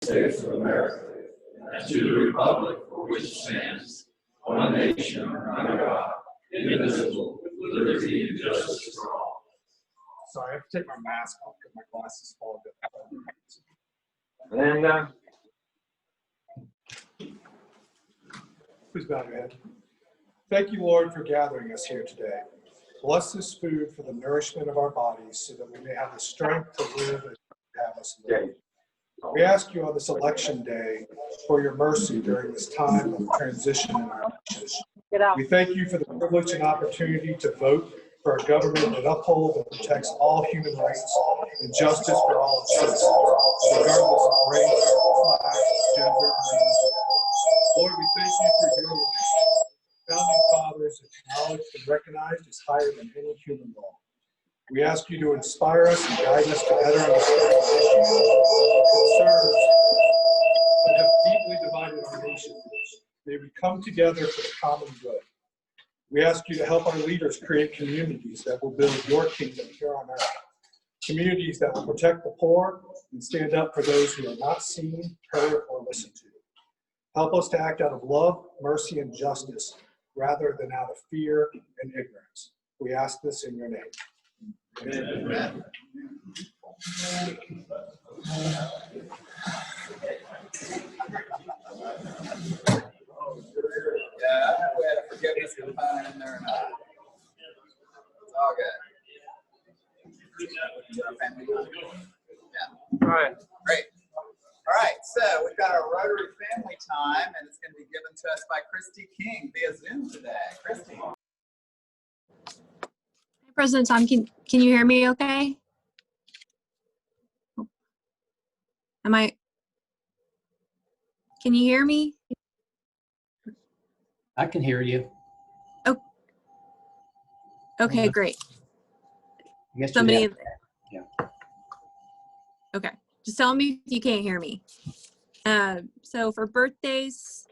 States of America and to the republic for which it stands, one nation under God, indivisible, with liberty and justice for all. Sorry, I have to take my mask off because my glasses fogged up. And Please bow your head. Thank you, Lord, for gathering us here today. Bless this food for the nourishment of our bodies so that we may have the strength to live as you have us live. We ask you on this election day for your mercy during this time of transition in our nation. We thank you for the privilege and opportunity to vote for a government that upholds and protects all human rights and justice for all its citizens, regardless of race, class, gender, or anything. Lord, we thank you for your founding fathers acknowledged and recognized as higher than any human law. We ask you to inspire us and guide us to better understand the issues and concerns that have deeply divided our nation. May we come together for the common good. We ask you to help our leaders create communities that will build your kingdom here on earth. Communities that will protect the poor and stand up for those who are not seen, heard, or listened to. Help us to act out of love, mercy, and justice rather than out of fear and ignorance. We ask this in your name. Amen. Yeah, I don't know if we had a forgiveness component in there or not. It's all good. Yeah. all right. Great. All right, so we've got our Rotary Family Time, and it's going to be given to us by Christy King via Zoom today. Christy. President Tom, can you hear me okay? Can you hear me? I can hear you. Oh, okay, great. I guess Somebody, yeah. okay, just tell me if you can't hear me. So for birthdays,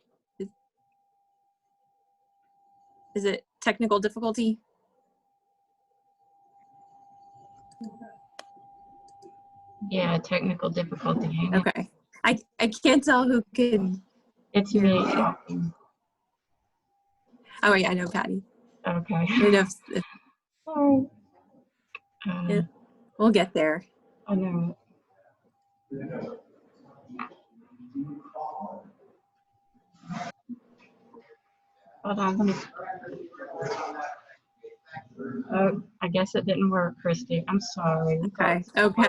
is it technical difficulty? Yeah, technical difficulty. Okay. I can't tell who could. It's hear me me. talking. Oh yeah, I know Patty. Okay. I don't know if Sorry. yeah, we'll get there. I know. Hold on, let me. Oh, I guess it didn't work, Christy. I'm sorry. Okay. Okay.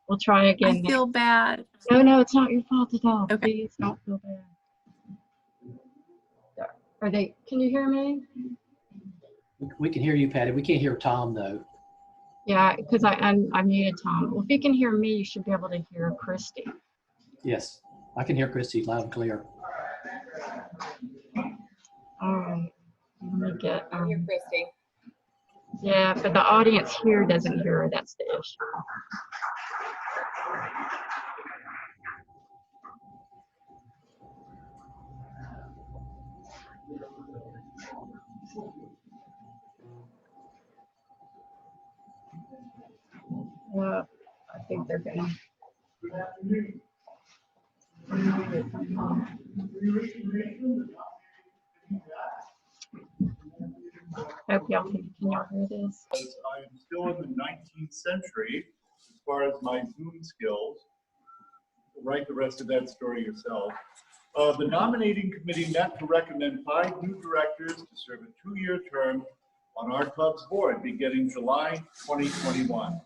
We'll try again. I feel bad. No, it's not your fault at all. Okay. Please don't feel bad. Can you hear me? We can hear you, Patty. We can't hear Tom, though. Yeah, because I muted Tom. Well, if you can hear me, you should be able to hear Christy. Yes, I can hear Christy loud and clear. All right. Let me get. I hear Christy. Yeah, but the audience here doesn't hear her. That's the issue. I think they're gonna. Hope y'all can y'all hear this? I am still in the 19th century as far as my Zoom skills. Write the rest of that story yourself. The nominating committee met to recommend 5 new directors to serve a 2-year term on our club's board beginning July 2021.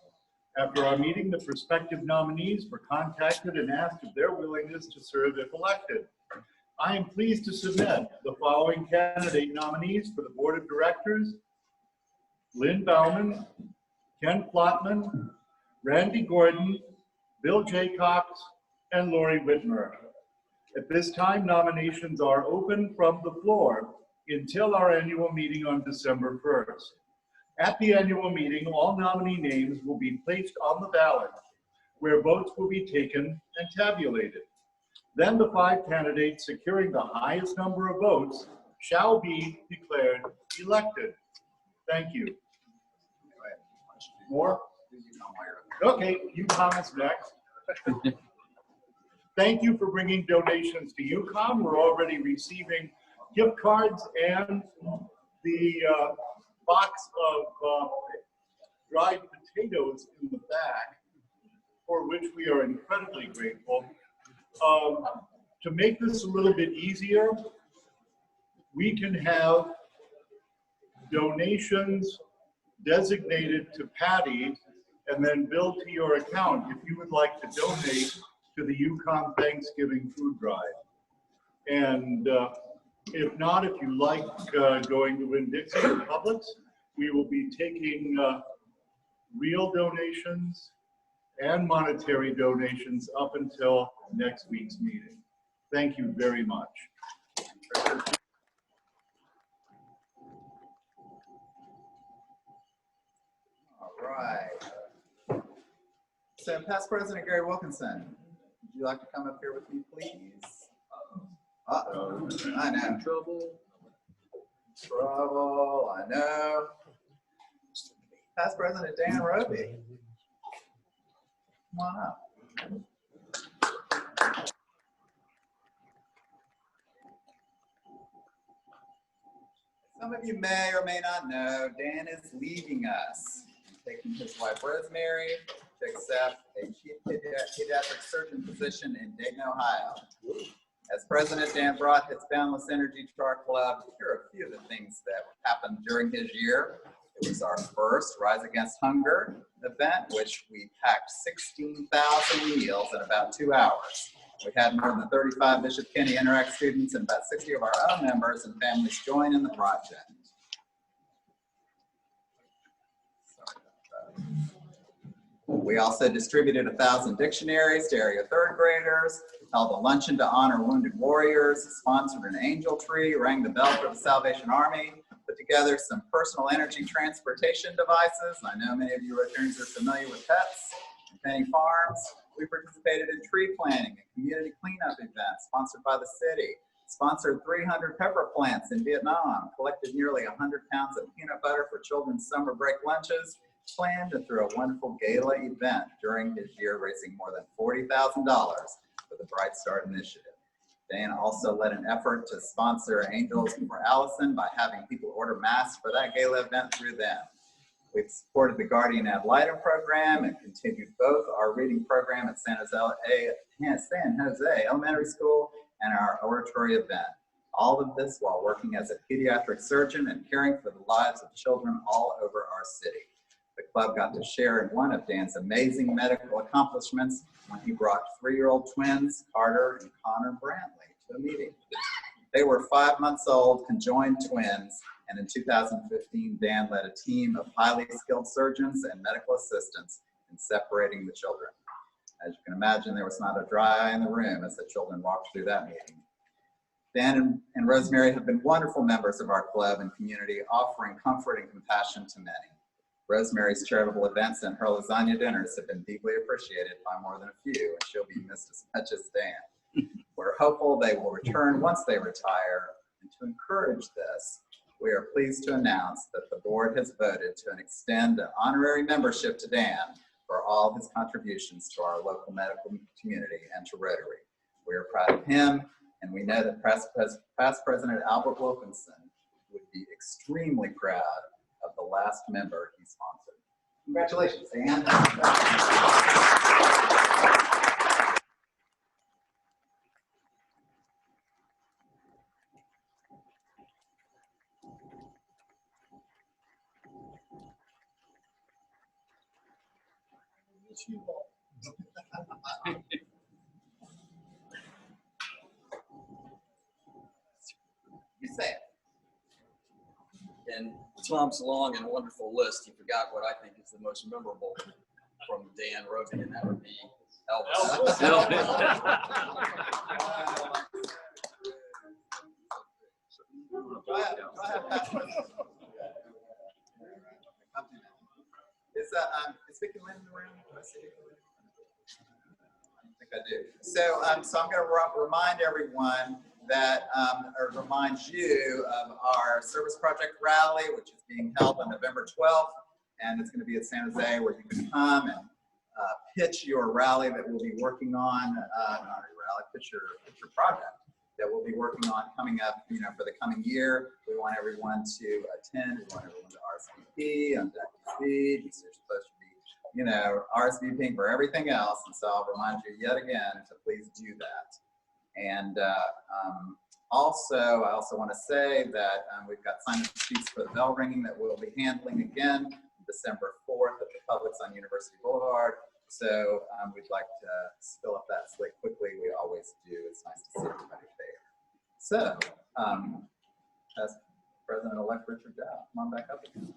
After our meeting, the prospective nominees were contacted and asked of their willingness to serve if elected. I am pleased to submit the following candidate nominees for the board of directors: Lynn Bauman, Ken Plotman, Randy Gordon, Bill Jaycox, and Lori Whitmer. At this time, nominations are open from the floor until our annual meeting on December 1st. At the annual meeting, all nominee names will be placed on the ballot, where votes will be taken and tabulated. Then the 5 candidates securing the highest number of votes shall be declared elected. Thank you. More? Okay, you comments next. thank you for bringing donations to UConn. We're already receiving gift cards and the box of dried potatoes in the back, for which we are incredibly grateful. To make this a little bit easier, we can have donations designated to Patty and then billed to your account if you would like to donate to the UConn Thanksgiving food drive. And if not, if you like going to Winn-Dixie or Publix, we will be taking real donations and monetary donations up until next week's meeting. Thank you very much. All right. So past President Gary Wilkinson, would you like to come up here with me, please? Uh-oh, I know. Trouble, I know. Past President Dan Roby. Come on up. Some of you may or may not know, Dan is leaving us, taking his wife Rosemary to accept a pediatric surgeon position in Dayton, Ohio. As president, Dan brought his boundless energy to our club. Here are a few of the things that happened during his year. It was our first Rise Against Hunger event, which we packed 16,000 meals in about 2 hours. We had more than 35 Bishop Kenny Interact students and about 60 of our own members and families join in the project. We also distributed 1,000 dictionaries to area 3rd graders, held a luncheon to honor wounded warriors, sponsored an angel tree, rang the bell for the Salvation Army, put together some personal energy transportation devices. I know many of you Rotarians are familiar with pets and Penny Farms. We participated in tree planting, a community cleanup event sponsored by the city, sponsored 300 pepper plants in Vietnam, collected nearly 100 pounds of peanut butter for children's summer break lunches, planned and threw a wonderful gala event during his year, raising more than $40,000 for the Bright Start Initiative. Dan also led an effort to sponsor Angels for Allison by having people order masks for that gala event through them. We've supported the Guardian Ad Litem program and continued both our reading program at San Jose Elementary School and our oratory event. All of this while working as a pediatric surgeon and caring for the lives of children all over our city. The club got to share in one of Dan's amazing medical accomplishments when he brought 3-year-old twins, Carter and Connor Brantley, to a meeting. They were 5 months old, conjoined twins, and in 2015, Dan led a team of highly skilled surgeons and medical assistants in separating the children. As you can imagine, there was not a dry eye in the room as the children walked through that meeting. Dan and Rosemary have been wonderful members of our club and community, offering comfort and compassion to many. Rosemary's charitable events and her lasagna dinners have been deeply appreciated by more than a few, and she'll be missed as much as Dan. We're hopeful they will return once they retire, and to encourage this, we are pleased to announce that the board has voted to extend an honorary membership to Dan for all his contributions to our local medical community and to Rotary. We are proud of him, and we know that past President Albert Wilkinson would be extremely proud of the last member he sponsored. Congratulations, Dan. You say it. And Tom's long and wonderful list, he forgot what I think is the most memorable from Dan Roby, and that would be Elvis. Is Hicken in the room? Do I see Hicken? I think I do. So I'm going to remind everyone that, or remind you of our Service Project Rally, which is being held on November 12th, and it's going to be at San Jose, where you can come and pitch your rally that we'll be working on, not a picture project that we'll be working on coming up, for the coming year. We want everyone to attend. We want everyone to RSVP on Jackie's feed. These are supposed to be, RSVPing for everything else. And so I'll remind you yet again to please do that. And also, I also want to say that we've got sign-up sheets for the bell ringing that we'll be handling again December 4th at the Publix on University Boulevard. So we'd like to fill up that slate quickly. We always do. It's nice to see everybody there. So, as President-elect Richard Dow, come on back up again.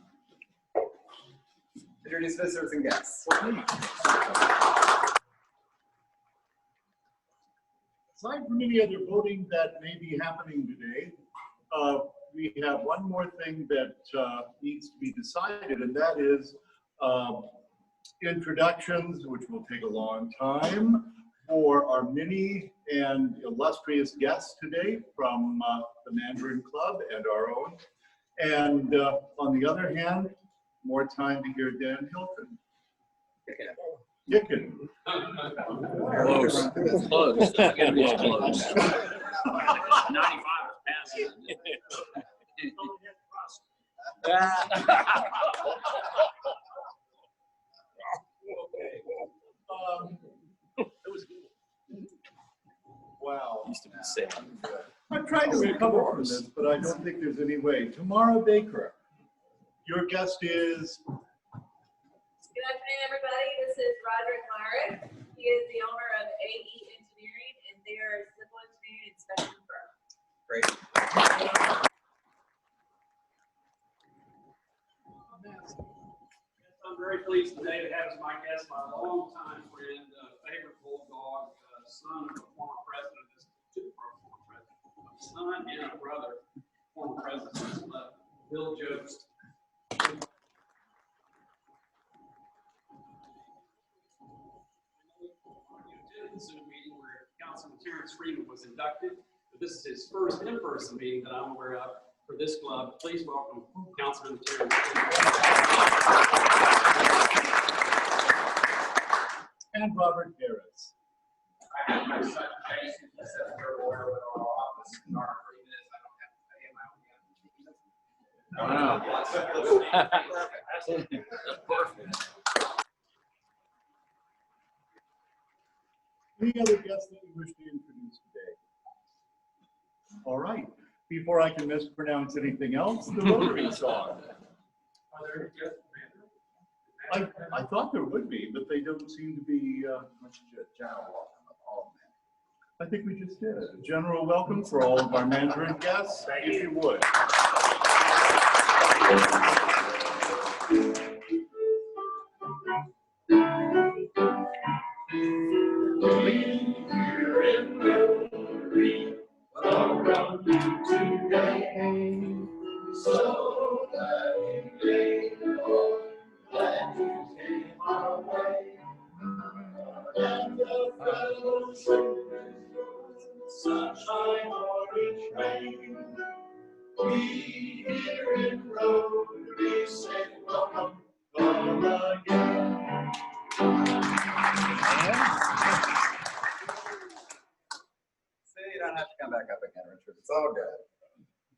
Introduce visitors and guests. Aside from any other voting that may be happening today, we have one more thing that needs to be decided, and that is introductions, which will take a long time, for our many and illustrious guests today from the Mandarin Club and our own. And on the other hand, more time to hear Dan Hilton. Hicken. Close. Close. It was close. 95 passing. Wow. Used to be safe. I'm trying to recover from this, but I don't think there's any way. Tamara Baker, your guest is. Good afternoon, everybody. This is Roderick Myrick. He is the owner of AE Engineering, and they are a civil engineering inspection firm. Great. I'm very pleased today to have as my guest my longtime friend, favorite bulldog, son of a former president, son and a brother, former president, Bill Jost. Zoom meeting where Councilman Terrence Freeman was inducted. But this is his first in-person meeting that I'm aware of for this club. Please welcome Councilman Terrence Freeman. And Robert Harris. I have my son Jason. He says we're aware of our office in our 3 minutes. I don't have to pay him out. Wow. Perfect. Any other guests that you wish to introduce today? All right. Before I can mispronounce anything else, the Rotary song. I thought there would be, but they don't seem to be. General welcome of all men. I think we just did a general welcome for all of our Mandarin guests, if you would. So glad you came, Lord, glad you came our way. And the fellowship is sunshine or in rain. We here in Rotary say welcome, come again. See, you don't have to come back up again, Richard. It's all good.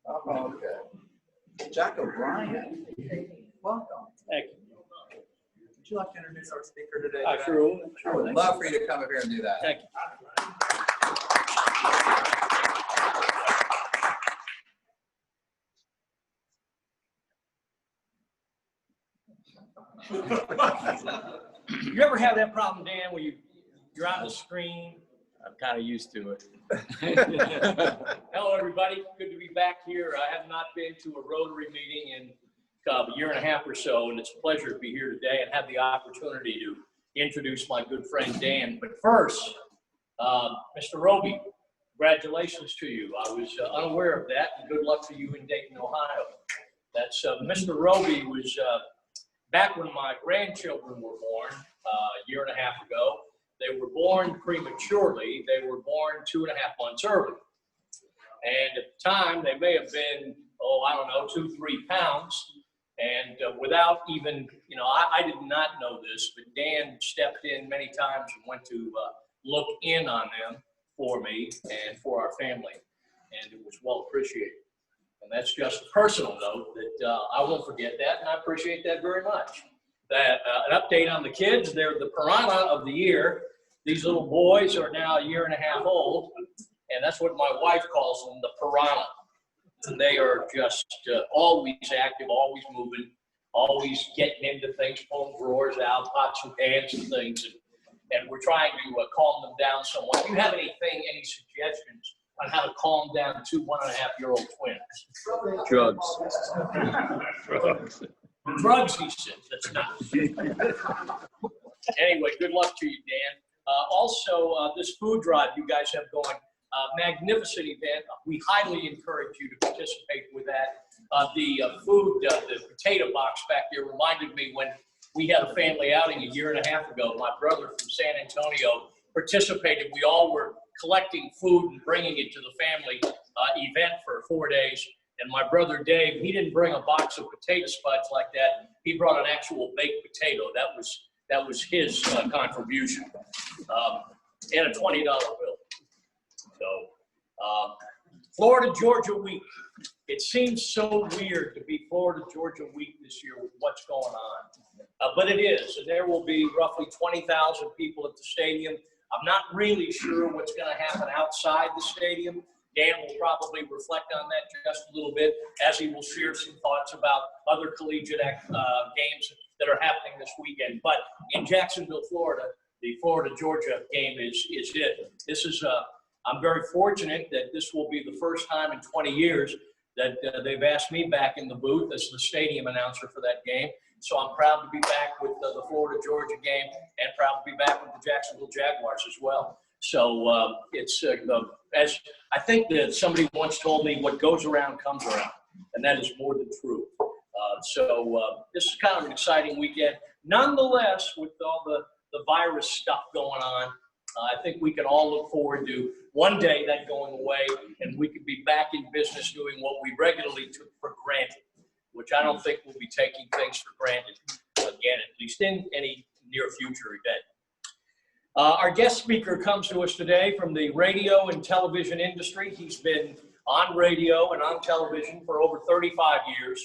All good. Jack O'Brien, welcome. Thank you. Would you like to introduce our speaker today? I sure will. I would love for you to come up here and do that. Thank you. You ever have that problem, Dan, where you're on the screen? I'm kind of used to it. Hello, everybody. Good to be back here. I have not been to a Rotary meeting in a year and a half or so, and it's a pleasure to be here today and have the opportunity to introduce my good friend Dan. But first, Mr. Roby, congratulations to you. I was unaware of that, and good luck to you in Dayton, Ohio. That's Mr. Roby was back when my grandchildren were born a year and a half ago. They were born prematurely. They were born 2.5 months early. And at the time, they may have been, I don't know, 2-3 pounds. And without even, I did not know this, but Dan stepped in many times and went to look in on them. for me and for our family, and it was well appreciated. And that's just a personal note that I won't forget that, and I appreciate that very much. That an update on the kids, they're the piranha of the year. These little boys are now 1.5 years old, and that's what my wife calls them, the piranha. And they are just always active, always moving, always getting into things, pulling drawers out, pots and pans and things. And we're trying to calm them down somewhat. Do you have any suggestions on how to calm down 2 1.5-year-old twins? Drugs. Drugs. Drugs, he said. That's not. Anyway, good luck to you, Dan. Also, this food drive you guys have going, magnificent event. We highly encourage you to participate with that. The potato box back there reminded me when we had a family outing 1.5 years ago. My brother from San Antonio participated. We all were collecting food and bringing it to the family event for 4 days. And my brother Dave, he didn't bring a box of potato spuds like that. He brought an actual baked potato. That was his contribution, and a $20 bill. So, Florida-Georgia week. It seems so weird to be Florida-Georgia week this year with what's going on. But it is, and there will be roughly 20,000 people at the stadium. I'm not really sure what's going to happen outside the stadium. Dan will probably reflect on that just a little bit as he will share some thoughts about other collegiate games that are happening this weekend. But in Jacksonville, Florida, the Florida-Georgia game is it. This is I'm very fortunate that this will be the first time in 20 years that they've asked me back in the booth as the stadium announcer for that game. So I'm proud to be back with the Florida-Georgia game and proud to be back with the Jacksonville Jaguars as well. So it's as I think that somebody once told me, what goes around comes around, and that is more than true. So this is kind of an exciting weekend. Nonetheless, with all the virus stuff going on, I think we can all look forward to one day that going away, and we could be back in business doing what we regularly took for granted, which I don't think we'll be taking things for granted again, at least in any near future event. Our guest speaker comes to us today from the radio and television industry. He's been on radio and on television for over 35 years.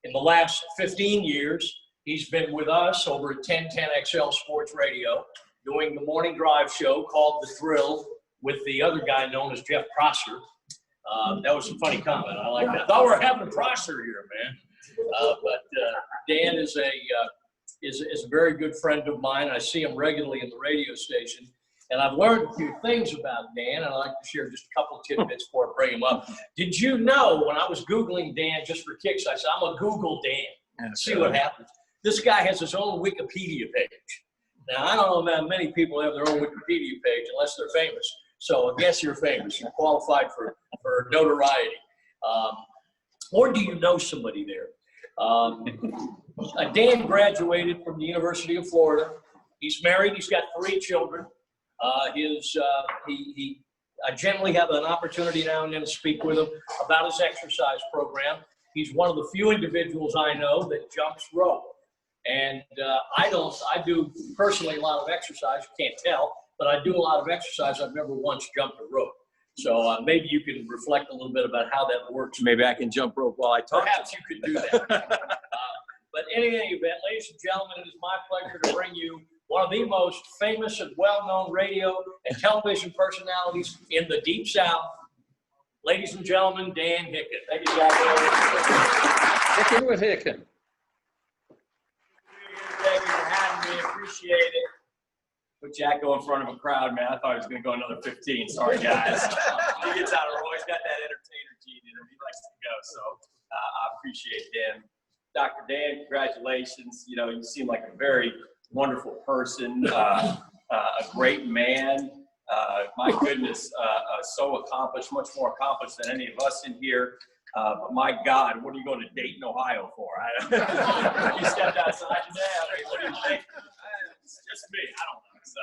In the last 15 years, he's been with us over at 1010XL Sports Radio, doing the morning drive show called The Thrill with the other guy known as Jeff Prosser. That was a funny comment. I like that. I thought we were having Prosser here, man. But Dan is a very good friend of mine. I see him regularly in the radio station. And I've learned a few things about Dan, and I'd like to share just a couple of tidbits before I bring him up. Did you know, when I was Googling Dan just for kicks, I said, I'm going to Google Dan, see what happens. This guy has his own Wikipedia page. Now, I don't know that many people have their own Wikipedia page unless they're famous. So I guess you're famous. You're qualified for notoriety. Or do you know somebody there? Dan graduated from the University of Florida. He's married. He's got 3 children. I generally have an opportunity now and then to speak with him about his exercise program. He's one of the few individuals I know that jumps rope. And I do personally a lot of exercise. You can't tell, but I do a lot of exercise. I've never once jumped a rope. So maybe you can reflect a little bit about how that works. Maybe I can jump rope while I talk. Perhaps you could do that. But in any event, ladies and gentlemen, it is my pleasure to bring you one of the most famous and well-known radio and television personalities in the Deep South. Ladies and gentlemen, Dan Hicken. Thank you, Jack. Hicken with Hicken. Thank you for having me. Appreciate it. Put Jacko in front of a crowd, man. I thought he was going to go another 15. Sorry, guys. He gets out of roll. He's got that entertainer gene in him. He likes to go. So I appreciate Dan. Dr. Dan, congratulations. You know, you seem like a very wonderful person, a great man. My goodness, so accomplished, much more accomplished than any of us in here. But my God, what are you going to Dayton, Ohio for? You stepped outside today. I mean, what do you think? It's just me. I don't know. So,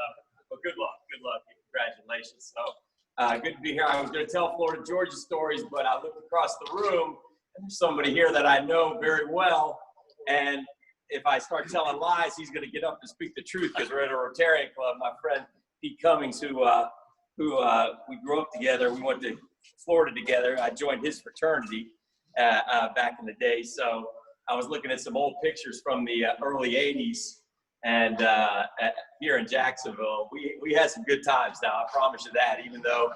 but good luck. Good luck. Congratulations. So, good to be here. I was going to tell Florida Georgia stories, but I looked across the room and there's somebody here that I know very well. And if I start telling lies, he's going to get up and speak the truth because we're at a Rotarian club. My friend Pete Cummings, who who we grew up together. We went to Florida together. I joined his fraternity back in the day. So I was looking at some old pictures from the early 80s. And here in Jacksonville, we had some good times now, I promise you that, even though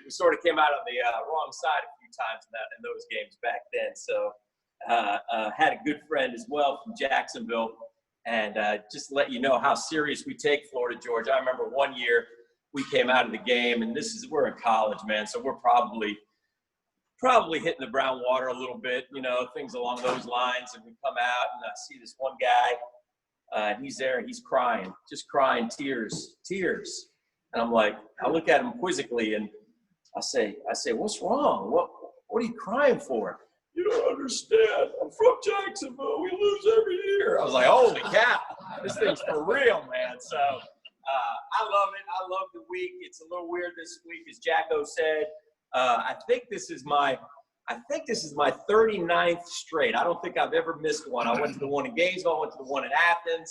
we sort of came out on the wrong side a few times in those games back then. So had a good friend as well from Jacksonville. And just to let you know how serious we take Florida Georgia. I remember one year we came out of the game, and we're in college, man, so we're probably hitting the brown water a little bit, you know, things along those lines. And we come out, and I see this one guy. And he's there, and he's crying, just crying, tears. And I'm like, I look at him quizzically, and I say, what's wrong? What are you crying for? You don't understand. I'm from Jacksonville. We lose every year. I was like, holy cow, this thing's for real, man. So I love it. I love the week. It's a little weird this week, as Jacko said. I think this is my 39th straight. I don't think I've ever missed one. I went to the one in Gainesville. I went to the one in Athens.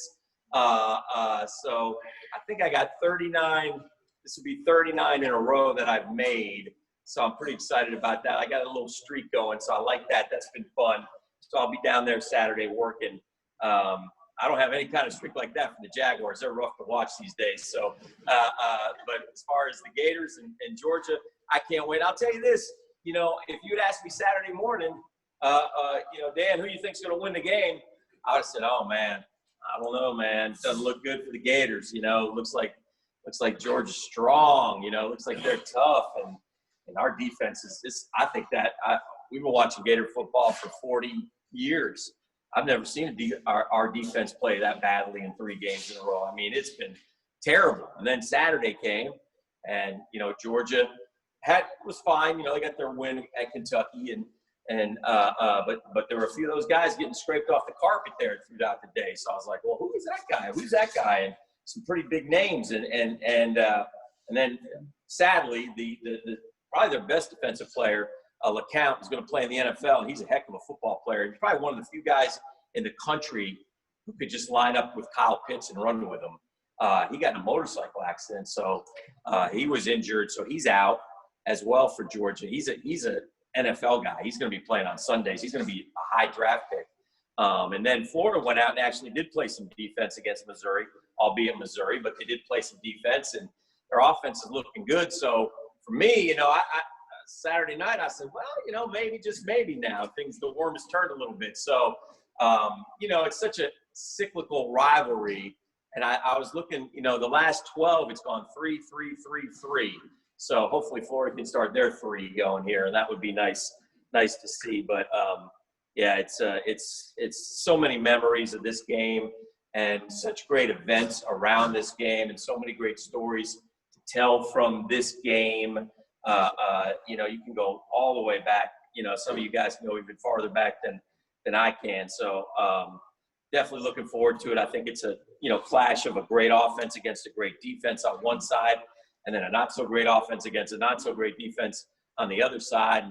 So I think I got 39. This will be 39 in a row that I've made. So I'm pretty excited about that. I got a little streak going, so I like that. That's been fun. So I'll be down there Saturday working. I don't have any kind of streak like that for the Jaguars. They're rough to watch these days. So, but as far as the Gators and Georgia, I can't wait. I'll tell you this. You know, if you'd asked me Saturday morning, you know, Dan, who you think's going to win the game? I would have said, oh, man, I don't know, man. It doesn't look good for the Gators. You know, it looks like Georgia's strong. You know, it looks like they're tough. And our defense is I think that we've been watching Gator football for 40 years. I've never seen our defense play that badly in 3 games in a row. I mean, it's been terrible. And then Saturday came, and, you know, Georgia was fine. You know, they got their win at Kentucky, but there were a few of those guys getting scraped off the carpet there throughout the day. So I was like, well, who is that guy? Who's that guy? And some pretty big names. And then sadly, the probably their best defensive player, LeCount, is going to play in the NFL, and he's a heck of a football player. He's probably one of the few guys in the country who could just line up with Kyle Pitts and run with him. He got in a motorcycle accident, so he was injured, so he's out as well for Georgia. He's an NFL guy. He's going to be playing on Sundays. He's going to be a high draft pick. And then Florida went out and actually did play some defense against Missouri, albeit Missouri, but they did play some defense, and their offense is looking good. So for me, you know, I Saturday night, I said, well, you know, maybe, just maybe now, the worm has turned a little bit. So, you know, it's such a cyclical rivalry. And I was looking, you know, the last 12, it's gone 3-3-3-3. So hopefully Florida can start their 3 going here, and that would be nice to see. But yeah, it's so many memories of this game and such great events around this game, and so many great stories to tell from this game. You know, you can go all the way back. You know, some of you guys can go even farther back than I can. So definitely looking forward to it. I think it's a, you know, clash of a great offense against a great defense on one side, and then a not so great offense against a not so great defense on the other side.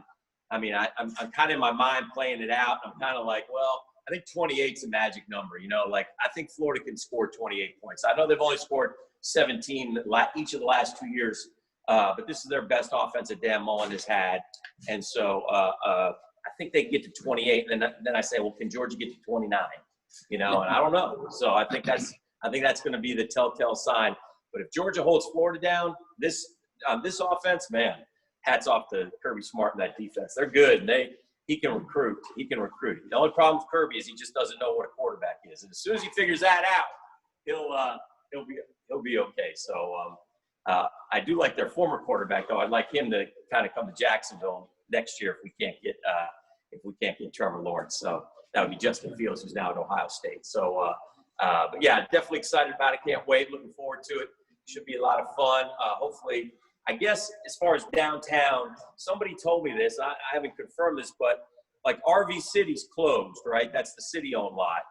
I mean, I'm kind of in my mind playing it out. I'm kind of like, well, I think 28's a magic number. You know, like I think Florida can score 28 points. I know they've only scored 17 each of the last 2 years. But this is their best offense that Dan Mullen has had. And so I think they can get to 28. And then I say, well, can Georgia get to 29? You know, and I don't know. So I think that's going to be the telltale sign. But if Georgia holds Florida down, this offense, man, hats off to Kirby Smart and that defense. They're good, and he can recruit. The only problem with Kirby is he just doesn't know what a quarterback is. And as soon as he figures that out, he'll be okay. So I do like their former quarterback, though. I'd like him to kind of come to Jacksonville next year if we can't get Trevor Lawrence. So that would be Justin Fields, who's now at Ohio State. So, but yeah, definitely excited about it. Can't wait. Looking forward to it. Should be a lot of fun. Hopefully, I guess as far as downtown, somebody told me this. I haven't confirmed this, but like RV City's closed, right? That's the city-owned lot.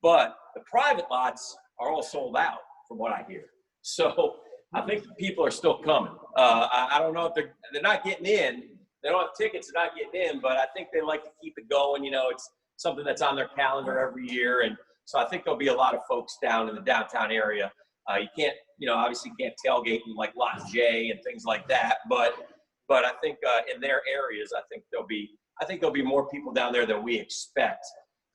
But the private lots are all sold out, from what I hear. So I think people are still coming. I don't know if they're not getting in. They don't have tickets, they're not getting in, but I think they like to keep it going. You know, it's something that's on their calendar every year. And so I think there'll be a lot of folks down in the downtown area You can't, obviously can't tailgate in like Lot J and things like that. But I think in their areas, I think there'll be more people down there than we expect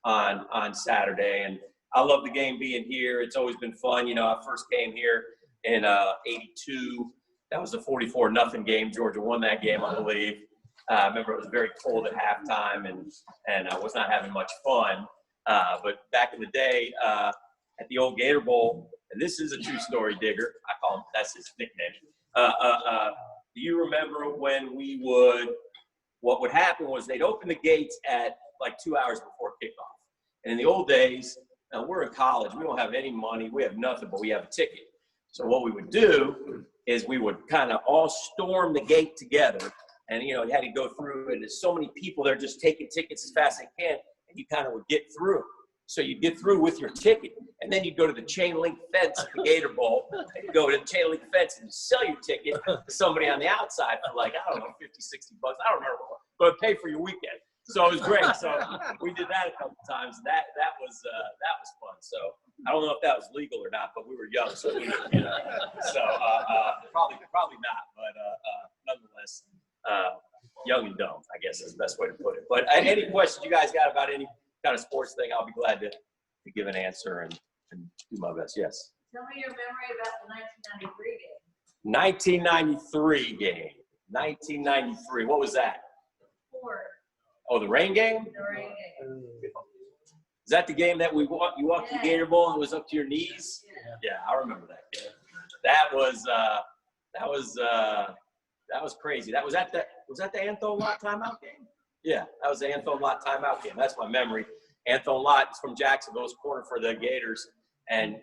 on Saturday. And I love the game being here. It's always been fun. I first came here in '82. That was a 44-0 game. Georgia won that game, I believe. I remember it was very cold at halftime, and I was not having much fun. But back in the day, at the old Gator Bowl, and this is a true story, Digger. I call him, that's his nickname. Do you remember when what would happen was they'd open the gates at like 2 hours before kickoff. And in the old days, we're in college, we don't have any money, we have nothing, but we have a ticket. So what we would do is we would kind of all storm the gate together. And, you had to go through, and there's so many people, they're just taking tickets as fast as they can, and you kind of would get through. So you'd get through with your ticket, and then you'd go to the chain link fence at the Gator Bowl, and you'd go to the chain link fence and sell your ticket to somebody on the outside for like, I don't know, 50, 60 bucks. I don't remember, but pay for your weekend. So it was great. So we did that a couple times. That was fun. So I don't know if that was legal or not, but we were young, so we, so probably not, but nonetheless, young and dumb, I guess is the best way to put it. But any questions you guys got about any kind of sports thing, I'll be glad to give an answer and do my best. Yes. Tell me your memory about the 1993 game. 1993 game. 1993. What was that? Ford. Oh, the rain game? The rain game. Is that the game that you walked to the Gator Bowl and it was up to your knees? Yeah, I remember that game. That was crazy. Was that the Anthony Lott timeout game? Yeah, that was the Anthony Lott timeout game. That's my memory. Anthony Lott is from Jacksonville, was corner for the Gators, and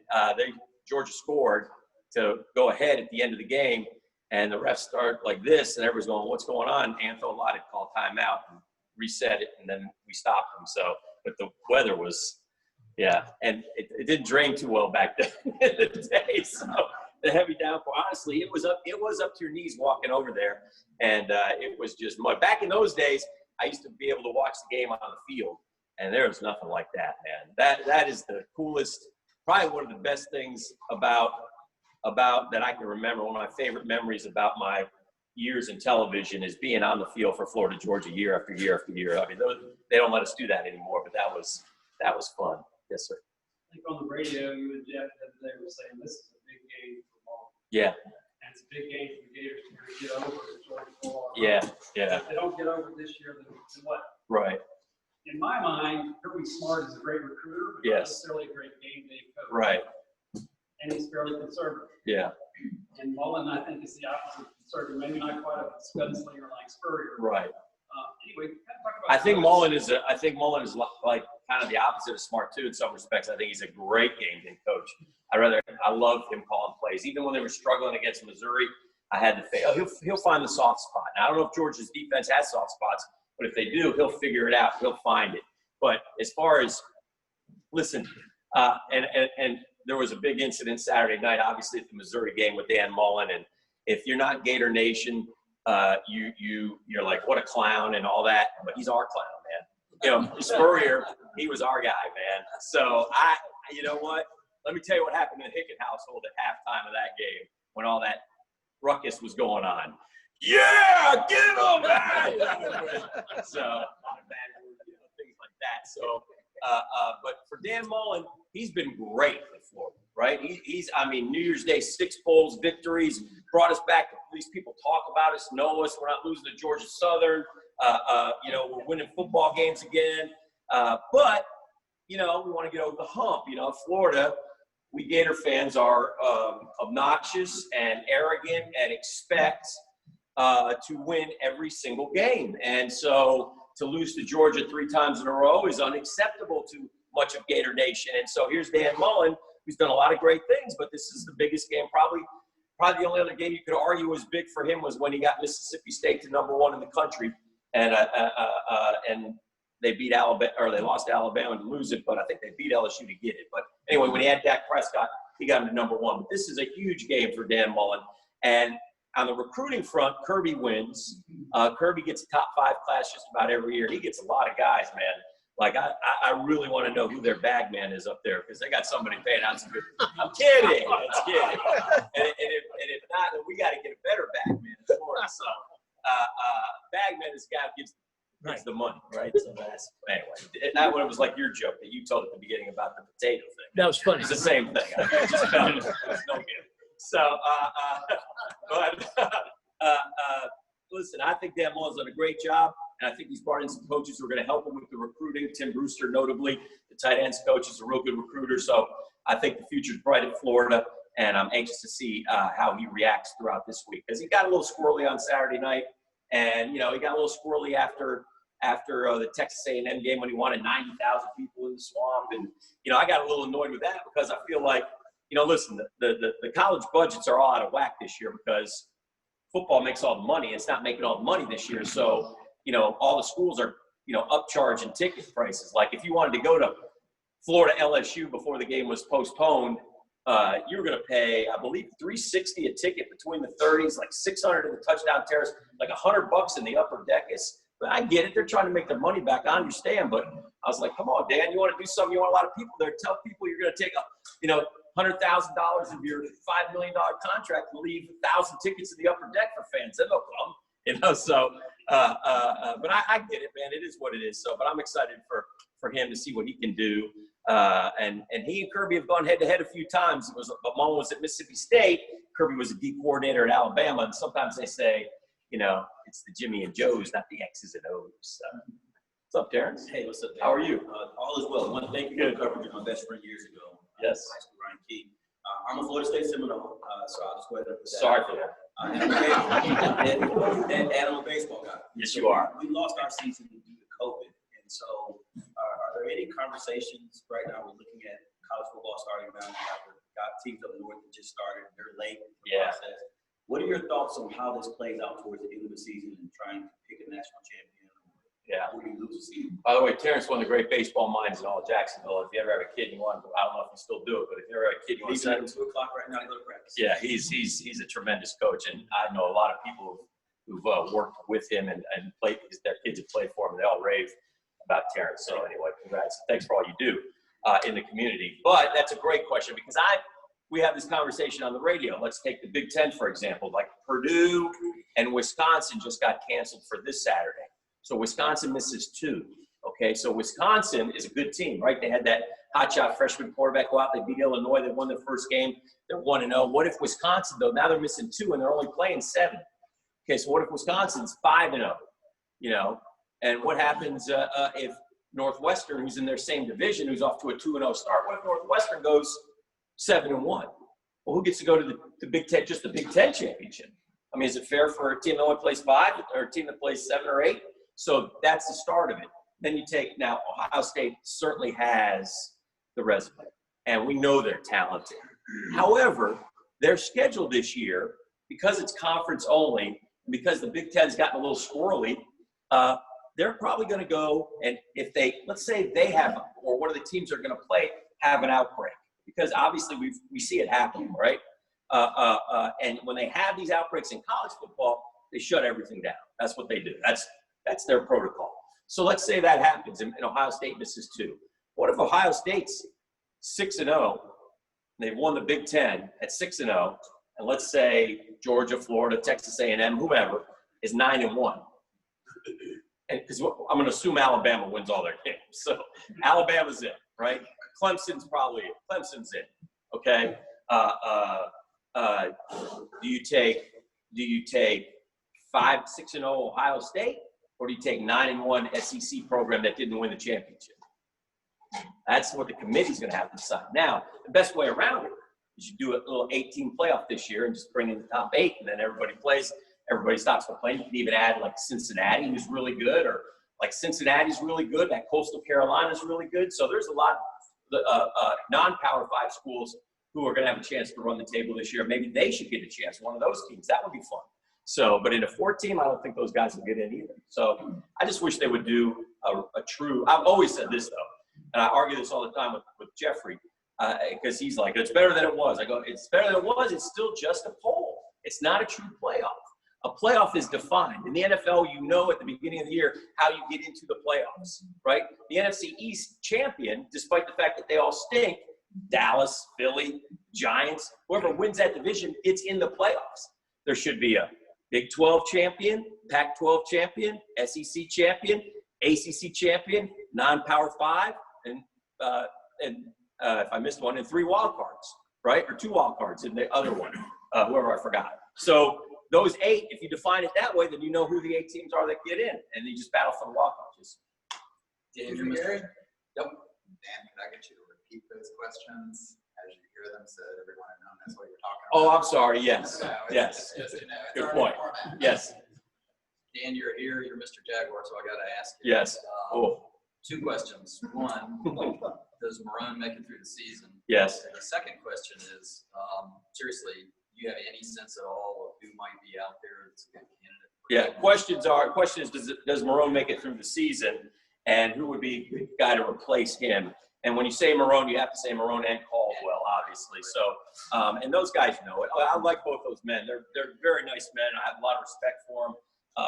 Georgia scored to go ahead at the end of the game, and the refs start like this, and everybody's going, "What's going on?" Anthony Lott had called timeout and reset it, and then we stopped them. So, but the weather was, and it didn't drain too well back then in the day. So the heavy downpour, honestly, it was up to your knees walking over there, and it was just mud. Back in those days, I used to be able to watch the game on the field, and there was nothing like that, man. That is the coolest, probably one of the best things about that I can remember. One of my favorite memories about my years in television is being on the field for Florida Georgia year after year after year. I mean, they don't let us do that anymore, but that was fun. Yes, sir. I think on the radio, you and Jeff the other day were saying this is a big game for Ball. Yeah. And it's a big game for the Gators to get over the Georgia Bowl. Yeah. If they don't get over this year, then what? Right. In my mind, Kirby Smart is a great recruiter, but not necessarily a great game day coach. Right. And he's fairly conservative. Yeah. And Mullen, I think, is the opposite of conservative. Maybe not quite a gunslinger like Spurrier. Right. Anyway, kind of talk about I think Mullen is like kind of the opposite of Smart too in some respects. I think he's a great game day coach. I love him calling plays. Even when they were struggling against Missouri, I had to think, he'll find the soft spot. Now, I don't know if Georgia's defense has soft spots, but if they do, he'll figure it out. He'll find it. But as far as, listen, and there was a big incident Saturday night, obviously at the Missouri game with Dan Mullen. And if you're not Gator Nation, you're like, what a clown and all that. But he's our clown, man. Spurrier, he was our guy, man. So you know what? Let me tell you what happened in the Hicken household at halftime of that game when all that ruckus was going on. Yeah, get him, man! So, things like that. So, but for Dan Mullen, he's been great at Florida, right? He's New Year's Day, 6 bowls victories, brought us back. These people talk about us, know us. We're not losing to Georgia Southern. We're winning football games again. But, we want to get over the hump. Florida, we Gator fans are obnoxious and arrogant and expect to win every single game. And so to lose to Georgia 3 times in a row is unacceptable to much of Gator Nation. And so here's Dan Mullen, who's done a lot of great things, but this is the biggest game. Probably the only other game you could argue was big for him was when he got Mississippi State to #1 in the country. And they beat Alabama, or they lost to Alabama to lose it, but I think they beat LSU to get it. But anyway, when he had Dak Prescott, he got him to #1. But this is a huge game for Dan Mullen. And on the recruiting front, Kirby wins. Kirby gets a top 5 class just about every year. He gets a lot of guys, man. Like, I really want to know who their bag man is up there, because they got somebody paying out some good. I'm kidding. It's kidding. And if not, then we got to get a better bag man in Florida. So, bag man is the guy who gives the money, right? So that's, anyway, that one was like your joke that you told at the beginning about the potato thing. That was funny. It's the same thing. I just found it. There's no give. So, listen, I think Dan Mullen's done a great job. And I think he's brought in some coaches who are going to help him with the recruiting. Tim Brewster, notably, the tight ends coach, is a real good recruiter. So I think the future's bright at Florida, and I'm anxious to see how he reacts throughout this week. Because he got a little squirrely on Saturday night, and, you know, he got a little squirrely after the Texas A&M game when he wanted 90,000 people in the swamp. And, you know, I got a little annoyed with that because I feel like, you know, listen, the college budgets are all out of whack this year because football makes all the money. It's not making all the money this year. So, you know, all the schools are, you know, upcharging ticket prices. Like, if you wanted to go to Florida LSU before the game was postponed, you were going to pay, I believe, $360 a ticket between the 30s, like $600 in the touchdown terrace, like $100 in the upper deck. But I get it. They're trying to make their money back. I understand. But I was like, come on, Dan, you want to do something? You want a lot of people there. Tell people you're going to take $100,000 of your $5 million contract and leave 1,000 tickets in the upper deck for fans. Then they'll come. You know, so, but I get it, man. It is what it is. So, but I'm excited for him to see what he can do. And he and Kirby have gone head to head a few times. But Mullen was at Mississippi State. Kirby was a D coordinator at Alabama. And sometimes they say, you know, it's the Jimmy and Joes, not the X's and O's. What's up, Terrence? Hey, what's up, Dan? How are you? All is well. I want to thank you for covering my best friend years ago. Yes. High school, Ryan Key. I'm a Florida State Seminole, so I'll just go ahead and put that. Sorry for that. And I'm a baseball guy. Yes, you are. We lost our season due to COVID, and so are there any conversations right now? We're looking at college football starting now. We've got teams up north that just started. They're late in the process. What are your thoughts on how this plays out towards the end of the season and trying to pick a national champion? Yeah. Or you lose a season? By the way, Terrence, one of the great baseball minds in all of Jacksonville. If you ever have a kid you want, I don't know if you still do it, but if you ever have a kid you want to send him, 2 o'clock right now to go to practice. yeah, he's a tremendous coach, and I know a lot of people who've worked with him and played, their kids have played for him. They all rave about Terrence. So anyway, congrats. Thanks for all you do in the community. But that's a great question because we have this conversation on the radio. Let's take the Big Ten, for example. Like Purdue and Wisconsin just got canceled for this Saturday. So Wisconsin misses 2. Okay, so Wisconsin is a good team, right? They had that hotshot freshman quarterback go out. They beat Illinois. They won their first game. They're 1-0. What if Wisconsin, though, now they're missing 2 and they're only playing 7? Okay, so what if Wisconsin's 5-0? You know, and what happens if Northwestern, who's in their same division, who's off to a 2-0 start, what if Northwestern goes 7-1? Well, who gets to go to the Big Ten, just the Big Ten championship? I mean, is it fair for a team that only plays 5 or a team that plays 7 or 8? So that's the start of it. Then you take, now Ohio State certainly has the resume, and we know they're talented. However, their schedule this year, because it's conference only, and because the Big Ten's gotten a little squirrely, they're probably going to go, and if they, let's say they have, or one of the teams are going to play, have an outbreak, because obviously we see it happening, right? And when they have these outbreaks in college football, they shut everything down. That's what they do. That's their protocol. So let's say that happens and Ohio State misses 2. What if Ohio State's 6-0, they've won the Big Ten at 6-0, and let's say Georgia, Florida, Texas A&M, whoever, is 9-1. And because I'm going to assume Alabama wins all their games. So Alabama's in, right? Clemson's probably in. Clemson's in, okay? Do you take 5-6-0 Ohio State, or do you take 9-1 SEC program that didn't win the championship? That's what the committee's going to have to decide. Now, the best way around it is you do a little 18 playoff this year and just bring in the top 8, and then everybody plays. Everybody stops playing. You can even add like Cincinnati, who's really good, or like Cincinnati's really good. That Coastal Carolina's really good. So there's a lot of non-Power 5 schools who are going to have a chance to run the table this year. Maybe they should get a chance. One of those teams. That would be fun. So, but in a 4-team, I don't think those guys will get in either. So I just wish they would do a true – I've always said this, though, and I argue this all the time with Jeffrey, because he's like, it's better than it was. I go, it's better than it was. It's still just a poll. It's not a true playoff. A playoff is defined. In the NFL, you know at the beginning of the year how you get into the playoffs, right? The NFC East champion, despite the fact that they all stink, Dallas, Philly, Giants, whoever wins that division, it's in the playoffs. There should be a Big 12 champion, Pac-12 champion, SEC champion, ACC champion, non-Power 5, and if I missed one, and 3 wild cards, right? Or 2 wild cards in the other one, whoever I forgot. So those 8, if you define it that way, then you know who the 8 teams are that get in, and you just battle for the wild cards. Dan, you're Mr. Yep. Dan, can I get you to repeat those questions as you hear them so that everyone at home knows what you're talking about? Oh, I'm sorry. Yes. No, Yes. it's, you know, it's Good already point. formatted. Yes. Dan, you're here, you're Mr. Jaguar, so I gotta ask you. Yes. Oh. 2 questions. One, does Marone make it through the season? Yes. And the second question is, seriously, do you have any sense at all of who might be out there that's a good candidate? Yeah. Question is, does Marone make it through the season, and who would be the guy to replace him? And when you say Marone, you have to say Marone and Caldwell, obviously. So, and those guys know it. I like both those men. They're very nice men. I have a lot of respect for them.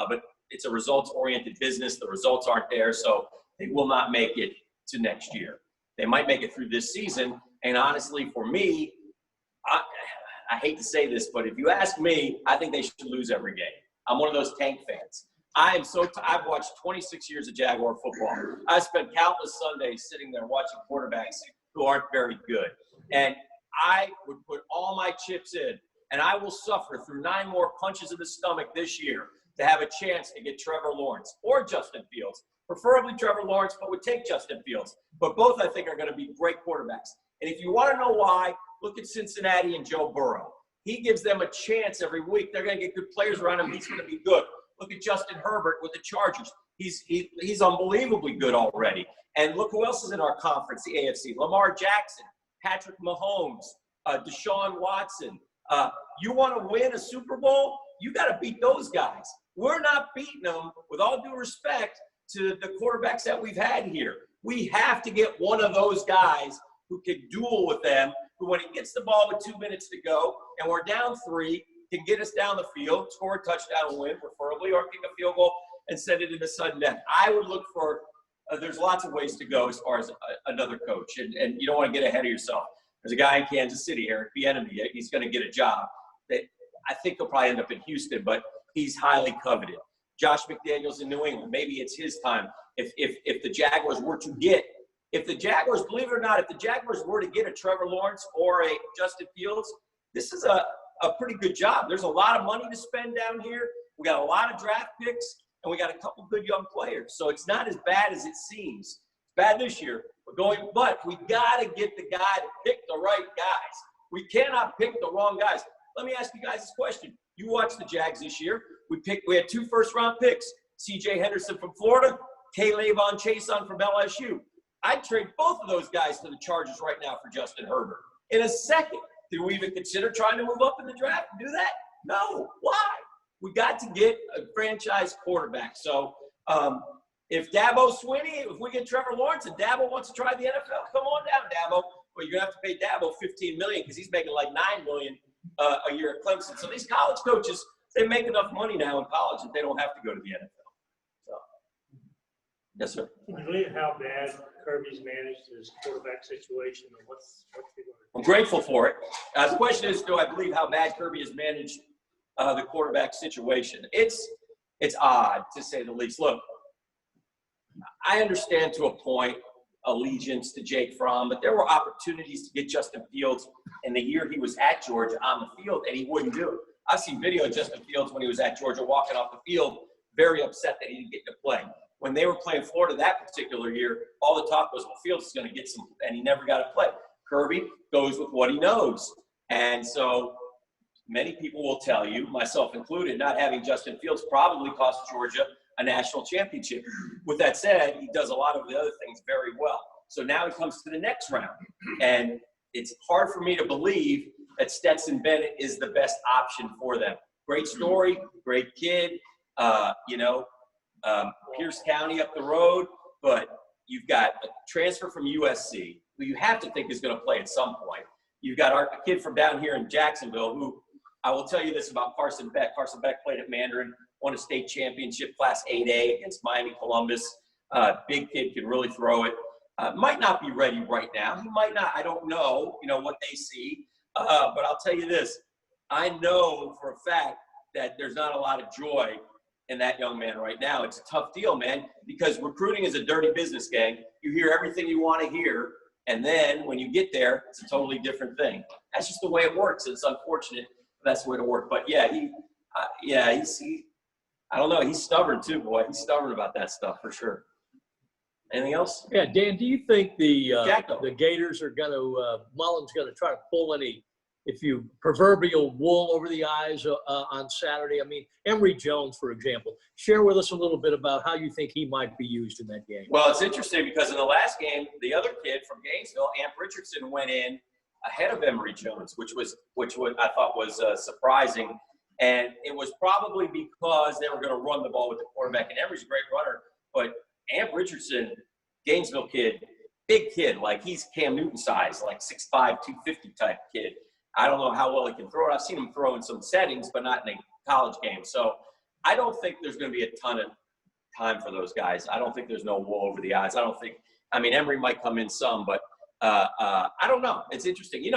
But it's a results-oriented business. The results aren't there, so they will not make it to next year. They might make it through this season. And honestly, for me, I hate to say this, but if you ask me, I think they should lose every game. I'm one of those tank fans. I've watched 26 years of Jaguar football. I spent countless Sundays sitting there watching quarterbacks who aren't very good. And I would put all my chips in, and I will suffer through 9 more punches in the stomach this year to have a chance to get Trevor Lawrence or Justin Fields. Preferably Trevor Lawrence, but would take Justin Fields. But both, I think, are going to be great quarterbacks. And if you want to know why, look at Cincinnati and Joe Burrow. He gives them a chance every week. They're going to get good players around him. He's going to be good. Look at Justin Herbert with the Chargers. He's unbelievably good already. And look who else is in our conference, the AFC. Lamar Jackson, Patrick Mahomes, Deshaun Watson. You want to win a Super Bowl? You got to beat those guys. We're not beating them, with all due respect to the quarterbacks that we've had here. We have to get one of those guys who can duel with them, who when he gets the ball with 2 minutes to go and we're down 3, can get us down the field, score a touchdown and win, preferably, or kick a field goal and send it into sudden death. I would look for, there's lots of ways to go as far as another coach, and you don't want to get ahead of yourself. There's a guy in Kansas City, Eric Bieniemy. He's going to get a job. That I think he'll probably end up in Houston, but he's highly coveted. Josh McDaniels in New England, maybe it's his time. If the Jaguars were to get, believe it or not, if the Jaguars were to get a Trevor Lawrence or a Justin Fields, this is a pretty good job. There's a lot of money to spend down here. We got a lot of draft picks, and we got a couple good young players. So it's not as bad as it seems. It's bad this year. But we got to get the guy to pick the right guys. We cannot pick the wrong guys. Let me ask you guys this question. You watched the Jags this year. We had 2 first-round picks, C.J. Henderson from Florida, K'Lavon Chaisson from LSU. I'd trade both of those guys to the Chargers right now for Justin Herbert. In a second, do we even consider trying to move up in the draft and do that? No. Why? We got to get a franchise quarterback. So if Dabo Swinney, if we get Trevor Lawrence and Dabo wants to try the NFL, come on down, Dabo. Well, you're going to have to pay Dabo $15 million because he's making like $9 million a year at Clemson. So these college coaches, they make enough money now in college that they don't have to go to the NFL. So, yes, sir. Can you believe how bad Kirby's managed his quarterback situation, and what's he going to do? I'm grateful for it. The question is, do I believe how bad Kirby has managed the quarterback situation? It's odd, to say the least. Look, I understand to a point allegiance to Jake Fromm, but there were opportunities to get Justin Fields in the year he was at Georgia on the field, and he wouldn't do it. I've seen video of Justin Fields when he was at Georgia walking off the field, very upset that he didn't get to play. When they were playing Florida that particular year, all the talk was, well, Fields is going to get some, and he never got to play. Kirby goes with what he knows. And so many people will tell you, myself included, not having Justin Fields probably cost Georgia a national championship. With that said, he does a lot of the other things very well. So now he comes to the next round. And it's hard for me to believe that Stetson Bennett is the best option for them. Great story, great kid, Pierce County up the road, but you've got a transfer from USC, who you have to think is going to play at some point. You've got a kid from down here in Jacksonville, who I will tell you this about Carson Beck. Carson Beck played at Mandarin, won a state championship Class 8A against Miami Columbus. Big kid, can really throw it. Might not be ready right now. He might not. I don't know, what they see. But I'll tell you this. I know for a fact that there's not a lot of joy in that young man right now. It's a tough deal, man, because recruiting is a dirty business, gang. You hear everything you want to hear, and then when you get there, it's a totally different thing. That's just the way it works. It's unfortunate, but that's the way it works. But yeah, I don't know. He's stubborn too, boy. He's stubborn about that stuff for sure. Anything else? Yeah, Dan, do you think the Gators are going to, Mullen's going to try to pull any, proverbial wool over the eyes on Saturday? I mean, Emory Jones, for example. Share with us a little bit about how you think he might be used in that game. Well, it's interesting because in the last game, the other kid from Gainesville, Amp Richardson, went in ahead of Emory Jones, which I thought was surprising. And it was probably because they were going to run the ball with the quarterback. And Emory's a great runner, but Amp Richardson, Gainesville kid, big kid, like he's Cam Newton size, like 6'5", 250 type kid. I don't know how well he can throw it. I've seen him throw in some settings, but not in a college game. So I don't think there's going to be a ton of time for those guys. I don't think there's no wool over the eyes. Emory might come in some, but I don't know. It's interesting.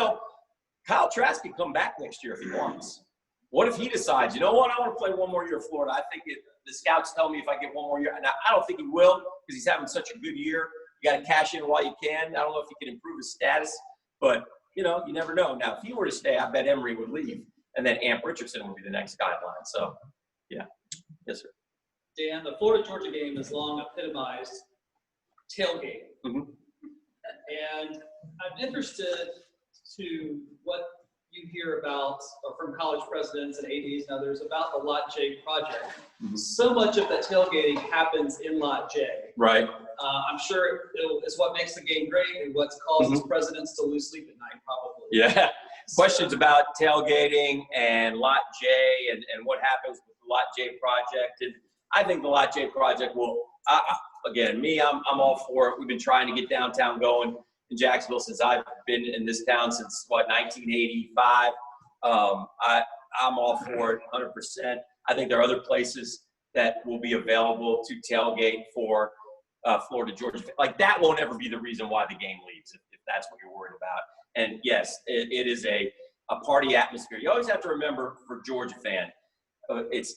Kyle Trask can come back next year if he wants. What if he decides, I want to play one more year of Florida? I think the scouts tell me if I get one more year. Now, I don't think he will because he's having such a good year. You got to cash in while you can. I don't know if he can improve his status, but, you never know. Now, if he were to stay, I bet Emory would leave, and then Amp Richardson would be the next guideline. So, yeah. Yes, sir. Dan, the Florida-Georgia game has long epitomized tailgate. Mm-hmm. And I'm interested to what you hear about from college presidents and ADs and others about the Lot J project. Mm-hmm. So much of that tailgating happens in Lot J. Right. I'm sure it's what makes the game great and what causes presidents to lose sleep at night, probably. Yeah. Questions about tailgating and Lot J and what happens with the Lot J project. And I think the Lot J project will, I'm all for it. We've been trying to get downtown going in Jacksonville since I've been in this town since 1985. I'm all for it 100%. I think there are other places that will be available to tailgate for Florida, Georgia. Like that won't ever be the reason why the game leaves, if that's what you're worried about. And yes, it is a party atmosphere. You always have to remember for Georgia fan,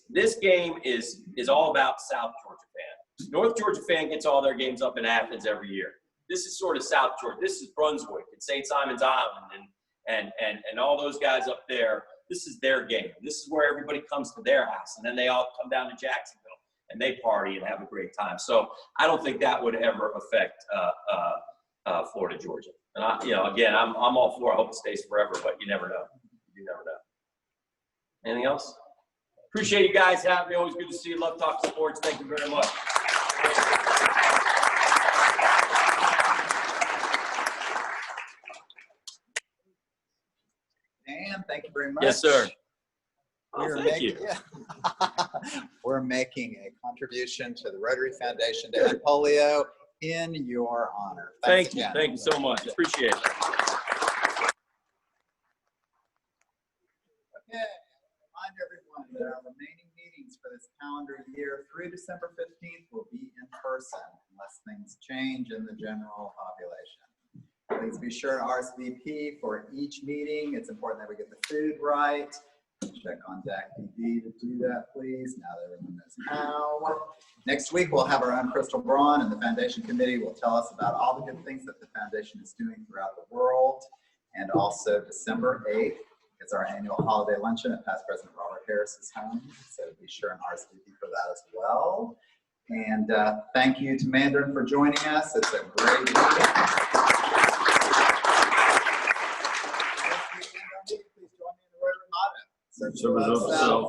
this game is all about South Georgia fan. North Georgia fan gets all their games up in Athens every year. This is sort of South Georgia. This is Brunswick and St. Simon's Island and all those guys up there. This is their game. This is where everybody comes to their house, and then they all come down to Jacksonville and they party and have a great time. So I don't think that would ever affect Florida, Georgia. And I'm all for it. I hope it stays forever, but you never know. You never know. Anything else? Appreciate you guys having me. Always good to see you. Love talking sports. Thank you very much. Dan, thank you very much. Yes, sir. Thank you. We're making a contribution to the Rotary Foundation to end polio in your honor. Thank you. Thank you so much. Appreciate it. Okay. Remind everyone that our remaining meetings for this calendar year through December 15th will be in person unless things change in the general population. Please be sure to RSVP for each meeting. It's important that we get the food right. Check on DAC PD to do that, please, now that everyone knows how. Next week, we'll have our own Crystal Braun, and the Foundation Committee will tell us about all the good things that the Foundation is doing throughout the world. And also December 8th is our annual holiday luncheon at past President Robert Harris's home. So be sure and RSVP for that as well. And thank you to Mandarin for joining us. It's a great meeting. Please join me in the word of motto. Serve yourself.